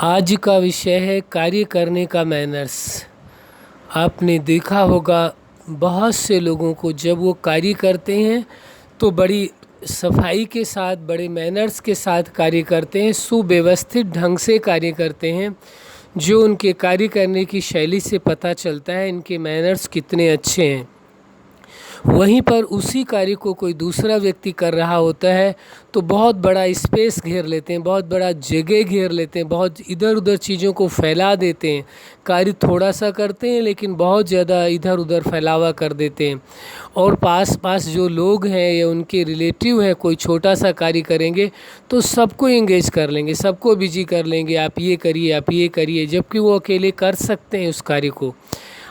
आज का विषय है कार्य करने का मैनर्स। आपने देखा होगा बहुत से लोगों को जब वो कार्य करते हैं तो बड़ी सफाई के साथ, बड़े मैनर्स के साथ कार्य करते हैं, सुव्यवस्थित ढंग से कार्य करते हैं। जो उनके कार्य करने की शैली से पता चलता है इनके मैनर्स कितने अच्छे हैं। वहीं पर उसी कार्य को कोई दूसरा व्यक्ति कर रहा होता है तो बहुत बड़ा स्पेस घेर लेते हैं, बहुत बड़ा जगह घेर लेते हैं, बहुत इधर उधर चीज़ों को फैला देते हैं। कार्य थोड़ा सा करते हैं लेकिन बहुत ज़्यादा इधर उधर फैलावा कर देते हैं। और पास पास जो लोग हैं या उनके रिलेटिव हैं, कोई छोटा सा कार्य करेंगे तो सबको एंगेज कर लेंगे, सबको बिजी कर लेंगे, आप ये करिए, आप ये करिए, जबकि वो अकेले कर सकते हैं। उस कार्य को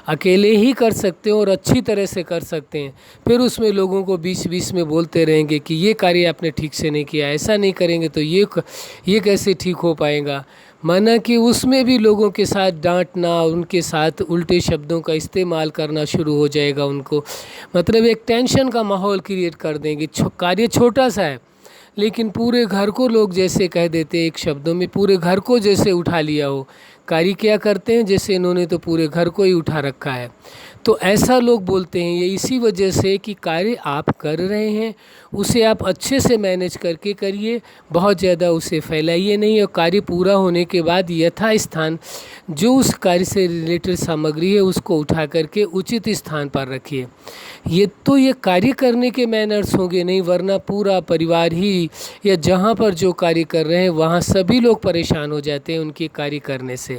अकेले ही कर सकते हैं और अच्छी तरह से कर सकते हैं। फिर उसमें लोगों को बीच बीच में बोलते रहेंगे कि ये कार्य आपने ठीक से नहीं किया, ऐसा नहीं करेंगे तो ये कैसे ठीक हो पाएगा। माना कि उसमें भी लोगों के साथ डांटना, उनके साथ उल्टे शब्दों का इस्तेमाल करना शुरू हो जाएगा। उनको मतलब एक टेंशन का माहौल क्रिएट कर देंगे। कार्य छोटा सा है लेकिन पूरे घर को लोग जैसे कह देते हैं, एक शब्दों में पूरे घर को जैसे उठा लिया हो। कार्य क्या करते हैं जैसे इन्होंने तो पूरे घर को ही उठा रखा है। तो ऐसा लोग बोलते हैं। ये इसी वजह से कि कार्य आप कर रहे हैं उसे आप अच्छे से मैनेज करके करिए, बहुत ज़्यादा उसे फैलाइए नहीं, और कार्य पूरा होने के बाद यथास्थान जो उस कार्य से रिलेटेड सामग्री है उसको उठा करके उचित स्थान पर रखिए। ये कार्य करने के मैनर्स होंगे नहीं, वरना पूरा परिवार ही या जहाँ पर जो कार्य कर रहे हैं वहाँ सभी लोग परेशान हो जाते हैं उनके कार्य करने से।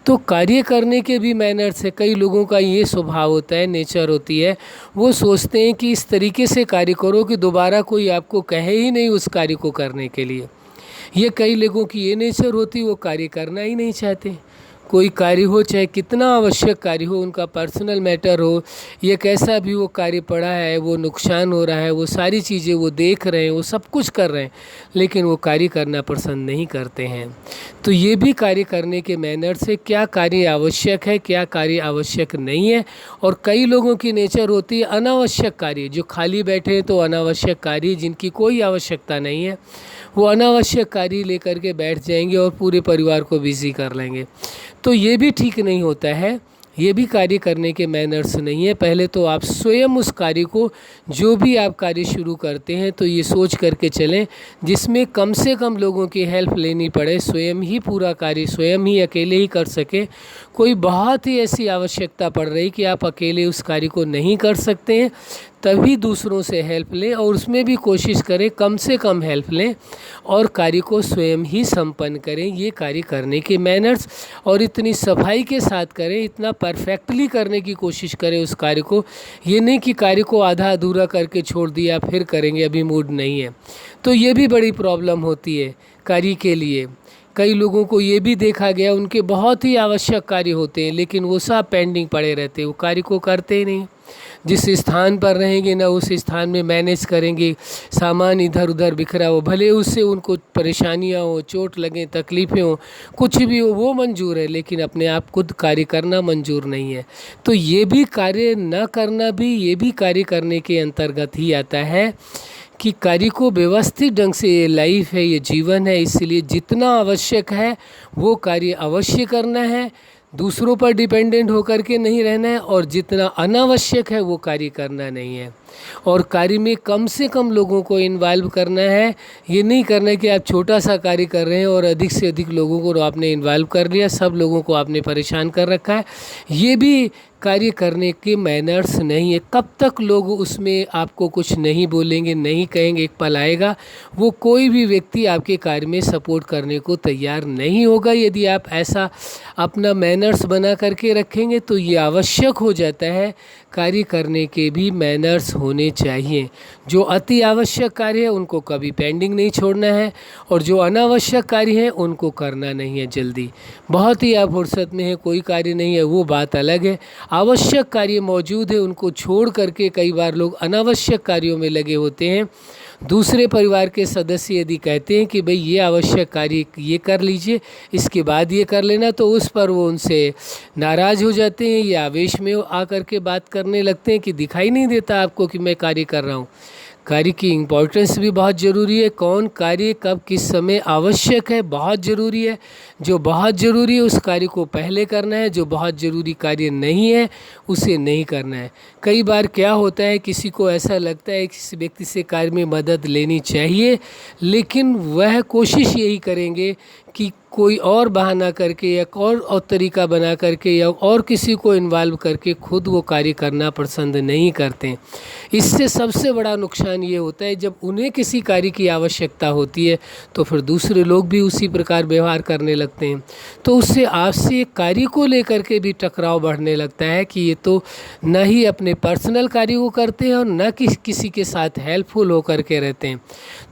तो कार्य करने के भी मैनर्स है। कई लोगों का ये स्वभाव होता है, नेचर होती है, वो सोचते हैं कि इस तरीके से कार्य करो कि दोबारा कोई आपको कहे ही नहीं उस कार्य को करने के लिए। ये कई लोगों की ये नेचर होती है, वो कार्य करना ही नहीं चाहते। कोई कार्य हो, चाहे कितना आवश्यक कार्य हो, उनका पर्सनल मैटर हो, ये कैसा भी वो कार्य पड़ा है, वो नुकसान हो रहा है, वो सारी चीज़ें वो देख रहे हैं, वो सब कुछ कर रहे हैं, लेकिन वो कार्य करना पसंद नहीं करते हैं। तो ये भी कार्य करने के मैनर से क्या कार्य आवश्यक है, क्या कार्य आवश्यक नहीं है। और कई लोगों की नेचर होती है अनावश्यक कार्य, जो खाली बैठे हैं तो अनावश्यक कार्य जिनकी कोई आवश्यकता नहीं है, वो अनावश्यक कार्य लेकर के बैठ जाएंगे और पूरे परिवार को बिजी कर लेंगे। तो ये भी ठीक नहीं होता है, ये भी कार्य करने के मैनर्स नहीं है। पहले तो आप स्वयं उस कार्य को, जो भी आप कार्य शुरू करते हैं, तो ये सोच करके चलें जिसमें कम से कम लोगों की हेल्प लेनी पड़े, स्वयं ही पूरा कार्य स्वयं ही अकेले ही कर सके। कोई बहुत ही ऐसी आवश्यकता पड़ रही कि आप अकेले उस कार्य को नहीं कर सकते हैं, तभी दूसरों से हेल्प लें, और उसमें भी कोशिश करें कम से कम हेल्प लें और कार्य को स्वयं ही संपन्न करें। ये कार्य करने के मैनर्स, और इतनी सफाई के साथ करें, इतना परफेक्टली करने की कोशिश करें उस कार्य को। ये नहीं कि कार्य को आधा अधूरा करके छोड़ दिया, फिर करेंगे, अभी मूड नहीं है। तो ये भी बड़ी प्रॉब्लम होती है कार्य के लिए। कई लोगों को ये भी देखा गया, उनके बहुत ही आवश्यक कार्य होते हैं लेकिन वो सब पेंडिंग पड़े रहते हैं, वो कार्य को करते ही नहीं। जिस स्थान पर रहेंगे ना उस स्थान में मैनेज करेंगे, सामान इधर उधर बिखरा हो, भले उससे उनको परेशानियां हो, चोट लगे, तकलीफ़ें हो, कुछ भी हो, वो मंजूर है, लेकिन अपने आप खुद कार्य करना मंजूर नहीं है। तो ये भी कार्य न करना भी, ये भी कार्य करने के अंतर्गत ही आता है कि कार्य को व्यवस्थित ढंग से, ये लाइफ है, ये जीवन है, इसलिए जितना आवश्यक है वो कार्य अवश्य करना है, दूसरों पर डिपेंडेंट होकर के नहीं रहना है, और जितना अनावश्यक है वो कार्य करना नहीं है। और कार्य में कम से कम लोगों को इन्वॉल्व करना है। ये नहीं करना है कि आप छोटा सा कार्य कर रहे हैं और अधिक से अधिक लोगों को आपने इन्वॉल्व कर लिया, सब लोगों को आपने परेशान कर रखा है। ये भी कार्य करने के मैनर्स नहीं है। कब तक लोग उसमें आपको कुछ नहीं बोलेंगे, नहीं कहेंगे, एक पल आएगा वो कोई भी व्यक्ति आपके कार्य में सपोर्ट करने को तैयार नहीं होगा। यदि आप ऐसा अपना मैनर्स बना करके रखेंगे तो ये आवश्यक हो जाता है। कार्य करने के भी मैनर्स होने चाहिए। जो अति आवश्यक कार्य है उनको कभी पेंडिंग नहीं छोड़ना है, और जो अनावश्यक कार्य है उनको करना नहीं है जल्दी। बहुत ही आप फुर्सत में है, कोई कार्य नहीं है, वो बात अलग है। आवश्यक कार्य मौजूद है, उनको छोड़ करके कई बार लोग अनावश्यक कार्यों में लगे होते हैं। दूसरे परिवार के सदस्य यदि कहते हैं कि भाई ये आवश्यक कार्य ये कर लीजिए, इसके बाद ये कर लेना, तो उस पर वो उनसे नाराज़ हो जाते हैं या आवेश में आकर के बात करने लगते हैं कि दिखाई नहीं देता आपको कि मैं कार्य कर रहा हूँ। कार्य की इम्पोर्टेंस भी बहुत ज़रूरी है। कौन कार्य कब किस समय आवश्यक है, बहुत ज़रूरी है। जो बहुत ज़रूरी है उस कार्य को पहले करना है, जो बहुत ज़रूरी कार्य नहीं है उसे नहीं करना है। कई बार क्या होता है, किसी को ऐसा लगता है किसी व्यक्ति से कार्य में मदद लेनी चाहिए, लेकिन वह कोशिश यही करेंगे कि कोई और बहाना करके या और तरीका बना करके या और किसी को इन्वॉल्व करके खुद वो कार्य करना पसंद नहीं करते। इससे सबसे बड़ा नुकसान ये होता है, जब उन्हें किसी कार्य की आवश्यकता होती है तो फिर दूसरे लोग भी उसी प्रकार व्यवहार करने लगते हैं। तो उससे आपसी कार्य को लेकर के भी टकराव बढ़ने लगता है कि ये तो न ही अपने पर्सनल कार्य को करते हैं और न किसी के साथ हेल्पफुल होकर के रहते हैं।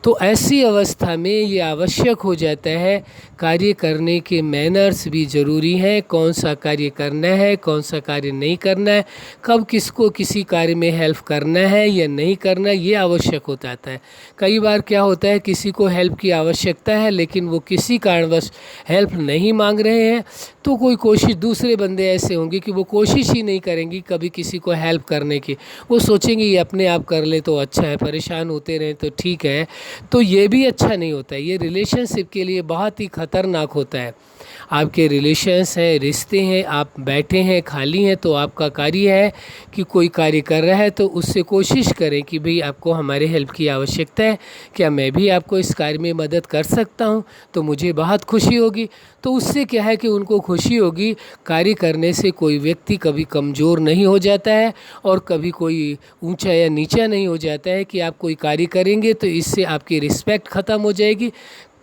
तो ऐसी अवस्था में ये आवश्यक हो जाता है, कार्य करने के मैनर्स भी ज़रूरी हैं। कौन सा कार्य करना है, कौन सा कार्य नहीं करना है, कब किसको किसी कार्य में हेल्प करना है या नहीं करना, ये आवश्यक हो जाता है। कई बार क्या होता है, किसी को हेल्प की आवश्यकता है लेकिन वो किसी कारणवश हेल्प नहीं मांग रहे हैं, तो कोई कोशिश, दूसरे बंदे ऐसे होंगे कि वो कोशिश ही नहीं करेंगी कभी किसी को हेल्प करने की। वो सोचेंगे ये अपने आप कर ले तो अच्छा है, परेशान होते रहें तो ठीक है। तो ये भी अच्छा नहीं होता है, ये रिलेशनशिप के लिए बहुत ही खतरनाक होता है। आपके रिलेशंस हैं, रिश्ते हैं, आप बैठे हैं खाली हैं तो आपका कार्य है कि कोई कार्य कर रहा है तो उससे कोशिश करें कि भाई आपको हमारे हेल्प की आवश्यकता है, क्या मैं भी आपको इस कार्य में मदद कर सकता हूँ, तो मुझे बहुत खुशी होगी। तो उससे क्या है कि उनको खुशी होगी। कार्य करने से कोई व्यक्ति कभी कमज़ोर नहीं हो जाता है और कभी कोई ऊंचा या नीचा नहीं हो जाता है कि आप कोई कार्य करेंगे तो इससे आपकी रिस्पेक्ट ख़त्म हो जाएगी।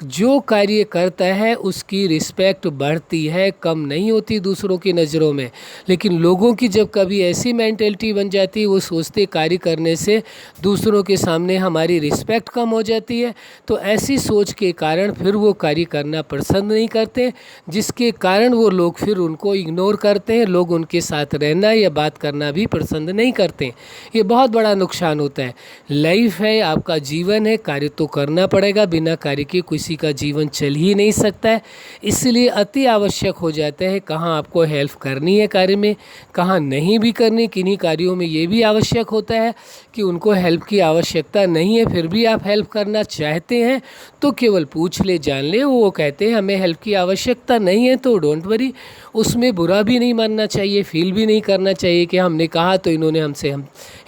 जो कार्य करता है उसकी रिस्पेक्ट बढ़ती है, कम नहीं होती दूसरों की नज़रों में। लेकिन लोगों की जब कभी ऐसी मेंटेलिटी बन जाती है, वो सोचते कार्य करने से दूसरों के सामने हमारी रिस्पेक्ट कम हो जाती है, तो ऐसी सोच के कारण फिर वो कार्य करना पसंद नहीं करते, जिसके कारण वो लोग फिर उनको इग्नोर करते हैं। लोग उनके साथ रहना या बात करना भी पसंद नहीं करते। ये बहुत बड़ा नुकसान होता है। लाइफ है, आपका जीवन है, कार्य तो करना पड़ेगा, बिना कार्य के किसी का जीवन चल ही नहीं सकता है। इसलिए अति आवश्यक हो जाता है कहाँ आपको हेल्प करनी है कार्य में, कहाँ नहीं भी करनी। किन्हीं कार्यों में ये भी आवश्यक होता है कि उनको हेल्प की आवश्यकता नहीं है, फिर भी आप हेल्प करना चाहते हैं तो केवल पूछ ले, जान ले। वो कहते हैं हमें हेल्प की आवश्यकता नहीं है तो डोंट वरी, उसमें बुरा भी नहीं मानना चाहिए, फील भी नहीं करना चाहिए कि हमने कहा तो इन्होंने हमसे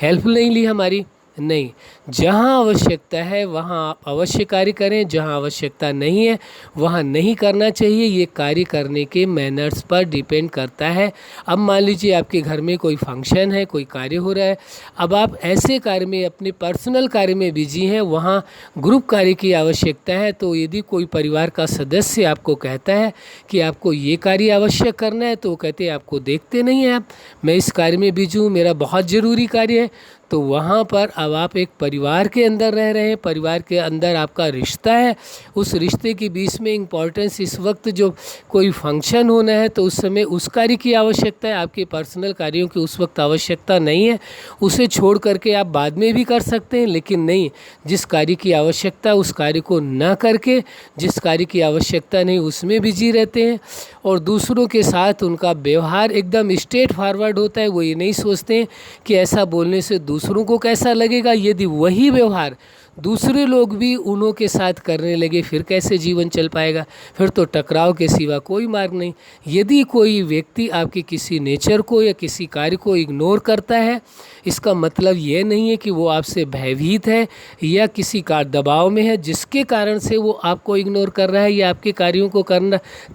हेल्प नहीं ली हमारी। नहीं, जहाँ आवश्यकता है वहाँ आप अवश्य कार्य करें, जहाँ आवश्यकता नहीं है वहाँ नहीं करना चाहिए। ये कार्य करने के मैनर्स पर डिपेंड करता है। अब मान लीजिए आपके घर में कोई फंक्शन है, कोई कार्य हो रहा है, अब आप ऐसे कार्य में, अपने पर्सनल कार्य में बिजी हैं, वहाँ ग्रुप कार्य की आवश्यकता है। तो यदि कोई परिवार का सदस्य आपको कहता है कि आपको ये कार्य आवश्यक करना है, तो वो कहते हैं आपको देखते नहीं हैं आप, मैं इस कार्य में बिजी हूँ, मेरा बहुत ज़रूरी कार्य है। तो वहाँ पर अब आप एक परिवार के अंदर रह रहे हैं, परिवार के अंदर आपका रिश्ता है, उस रिश्ते के बीच में इम्पोर्टेंस, इस वक्त जो कोई फंक्शन होना है तो उस समय उस कार्य की आवश्यकता है, आपके पर्सनल कार्यों की उस वक्त आवश्यकता नहीं है। उसे छोड़ करके आप बाद में भी कर सकते हैं, लेकिन नहीं, जिस कार्य की आवश्यकता उस कार्य को ना करके जिस कार्य की आवश्यकता नहीं उसमें बिजी रहते हैं। और दूसरों के साथ उनका व्यवहार एकदम स्ट्रेट फॉरवर्ड होता है। वो ये नहीं सोचते हैं कि ऐसा बोलने से दूसरों को कैसा लगेगा। यदि वही व्यवहार दूसरे लोग भी उन्हों के साथ करने लगे, फिर कैसे जीवन चल पाएगा? फिर तो टकराव के सिवा कोई मार्ग नहीं। यदि कोई व्यक्ति आपके किसी नेचर को या किसी कार्य को इग्नोर करता है, इसका मतलब ये नहीं है कि वो आपसे भयभीत है या किसी का दबाव में है जिसके कारण से वो आपको इग्नोर कर रहा है या आपके कार्यों को कर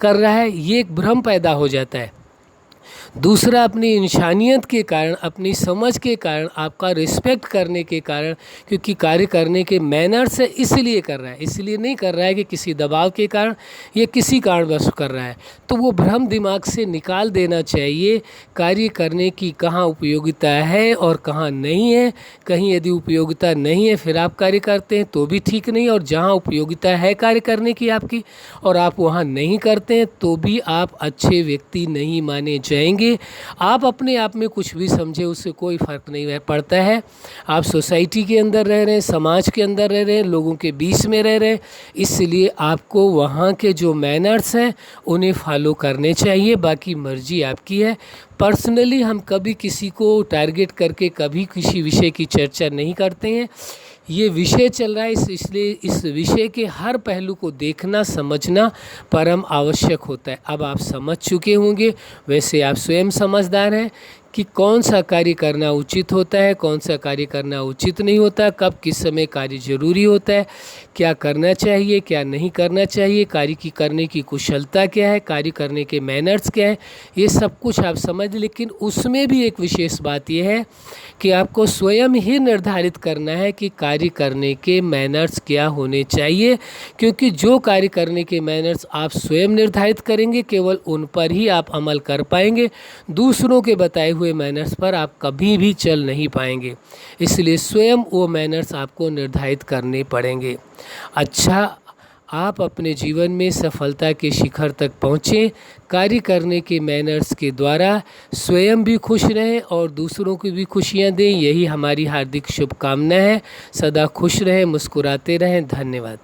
रहा है। ये एक भ्रम पैदा हो जाता है। दूसरा, अपनी इंसानियत के कारण, अपनी समझ के कारण, आपका रिस्पेक्ट करने के कारण, क्योंकि कार्य करने के मैनर से इसलिए कर रहा है, इसलिए नहीं कर रहा है कि किसी दबाव के कारण या किसी कारणवश कर रहा है। तो वो भ्रम दिमाग से निकाल देना चाहिए। कार्य करने की कहाँ उपयोगिता है और कहाँ नहीं है। कहीं यदि उपयोगिता नहीं है फिर आप कार्य करते हैं तो भी ठीक नहीं, और जहाँ उपयोगिता है कार्य करने की आपकी और आप वहाँ नहीं करते हैं तो भी आप अच्छे व्यक्ति नहीं माने जाएंगे। आप अपने आप में कुछ भी समझे, उससे कोई फ़र्क नहीं पड़ता है। आप सोसाइटी के अंदर रह रहे हैं, समाज के अंदर रह रहे हैं, लोगों के बीच में रह रहे हैं, इसलिए आपको वहाँ के जो मैनर्स हैं उन्हें फॉलो करने चाहिए। बाकी मर्जी आपकी है। पर्सनली हम कभी किसी को टारगेट करके कभी किसी विषय की चर्चा नहीं करते हैं। ये विषय चल रहा है, इसलिए इस विषय के हर पहलू को देखना समझना परम आवश्यक होता है। अब आप समझ चुके होंगे, वैसे आप स्वयं समझदार हैं कि कौन सा कार्य करना उचित होता है, कौन सा कार्य करना उचित नहीं होता, कब किस समय कार्य जरूरी होता है, क्या करना चाहिए क्या नहीं करना चाहिए, कार्य की करने की कुशलता क्या है, कार्य करने के मैनर्स क्या है, ये सब कुछ आप समझ। लेकिन उसमें भी एक विशेष बात यह है कि आपको स्वयं ही निर्धारित करना है कि कार्य करने के मैनर्स क्या होने चाहिए, क्योंकि जो कार्य करने के मैनर्स आप स्वयं निर्धारित करेंगे केवल उन पर ही आप अमल कर पाएंगे, दूसरों के बताए हुए मैनर्स पर आप कभी भी चल नहीं पाएंगे। इसलिए स्वयं वो मैनर्स आपको निर्धारित करने पड़ेंगे। अच्छा, आप अपने जीवन में सफलता के शिखर तक पहुँचें, कार्य करने के मैनर्स के द्वारा स्वयं भी खुश रहें और दूसरों को भी खुशियाँ दें, यही हमारी हार्दिक शुभकामना है। सदा खुश रहें, मुस्कुराते रहें। धन्यवाद।